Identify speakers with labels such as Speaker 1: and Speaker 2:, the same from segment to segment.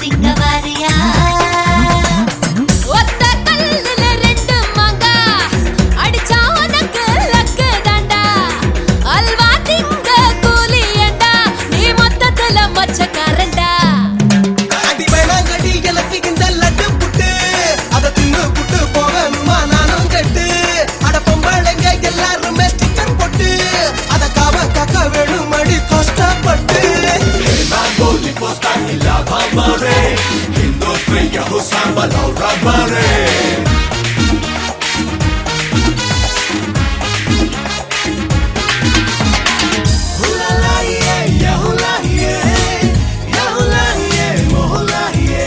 Speaker 1: திங்க வாரியா ஒத்த கல்லுல ரெண்டு மாங்கா அடிச்சா உனக்கு லக்கு தாண்டா அல்வா திங்க கூலி ஏண்டா நீ மொத்தத்துல மச்சக்காரண்டா
Speaker 2: அடி வேணாங்கடி எனக்கு இந்த லட்டு புட்டு அத தின்னு புட்டு போகணுமா நானும் கட்டு அட பொம்பளைங்க எல்லாருமே ஸ்டிக்கர் போட்டு அத காவ காக்க வேணும் அடி கஷ்டப்பட்டு La bambare, industria husamba la rabare. Hula la ye, ya hula ye, ya hula ye, mohula ye.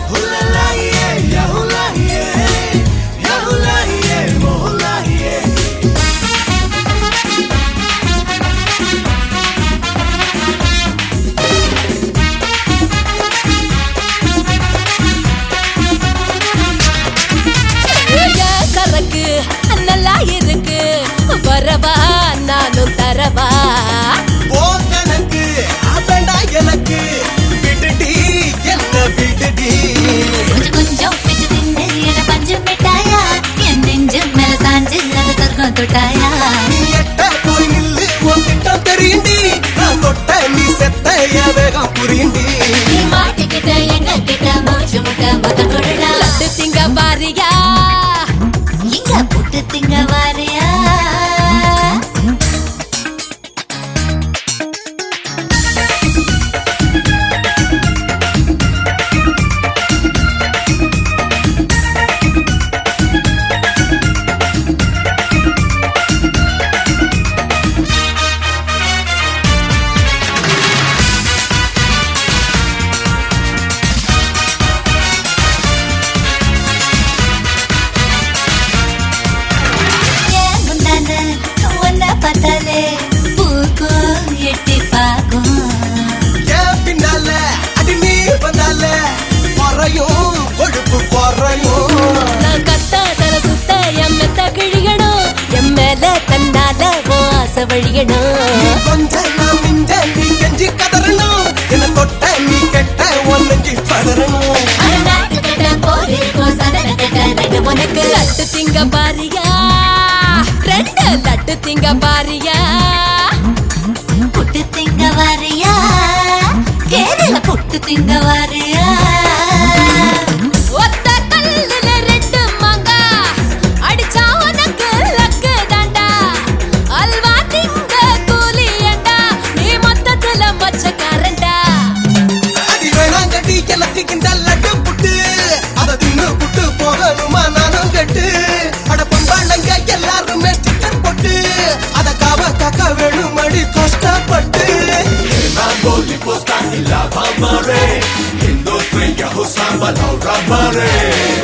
Speaker 2: Hula la ye, ya hula ye, ya hula ye, mohula ye.
Speaker 1: சரக்கு நல்லா இருக்கு வரவா நானும் தரவா
Speaker 2: ஓ கணக்கு வேண்டா எனக்கு விடுடி என்ன விடுடி
Speaker 1: கொஞ்சம் கொஞ்சம் பிச்சு தின்னு என பஞ்சு மிட்டாயா என் நெஞ்சு மேல சாஞ்சு அது சொர்க்கம் தொட்டாயா
Speaker 2: நீ எட்ட போய் நில்லு உன்கிட்ட தெரியுண்டி நான் தொட்ட நீ செத்த என் வேகம் புரியுண்டி
Speaker 1: நீ மாட்டிக்கிட்ட எங்க கிட்ட மூச்சு முட்ட முத கொடுடா லட்டு திங்க வாரியா இங்க புட்டு திங்க வாரியா பார்த்தாலே பூக்கும் எட்டி பார்க்கும்
Speaker 2: ஏன் பின்னால அடி நீ வந்தால குறையும் கொழுப்பு குறையும்
Speaker 1: நான் கத்த தர சுத்த என் மெத்த கிழியணும் என் மேல தன்னால ஆசை வழியணும்
Speaker 2: கொஞ்சம் நான் மிஞ்ச நீ கெஞ்சி கதறணும் என்ன தொட்ட நீ கெட்ட உன் நெஞ்சி பதறணும்
Speaker 1: நாட்டு கட்ட போரிருக்கோ சதன கட்ட ரெண்டு உனக்கு லட்டு திங்க பாரியா ரெண்டு லட்டு திங்க பாரியா புட்டு திங்க வாரியா கேரள புட்டு திங்க வாரியா ஒத்த கல்லுல ரெண்டு மாங்கா அடிச்சா உனக்கு லக்கு தாண்டா அல்வா திங்க கூலி ஏண்டா நீ மொத்தத்துல மச்சக்காரண்டா
Speaker 2: அடி வேணாங்கடி எனக்கு இந்த லட்டு புட்டு அத தின்னு புட்டு போகணுமா நானும் கட்டு அட பொம்பளைங்க எல்லாருமே ஸ்டிக்கர் போட்டு அத காவ காக்க வேணும் அடி கஷ்டப்பட்டு Bamboli posta la bambare, industria husamba la rabare.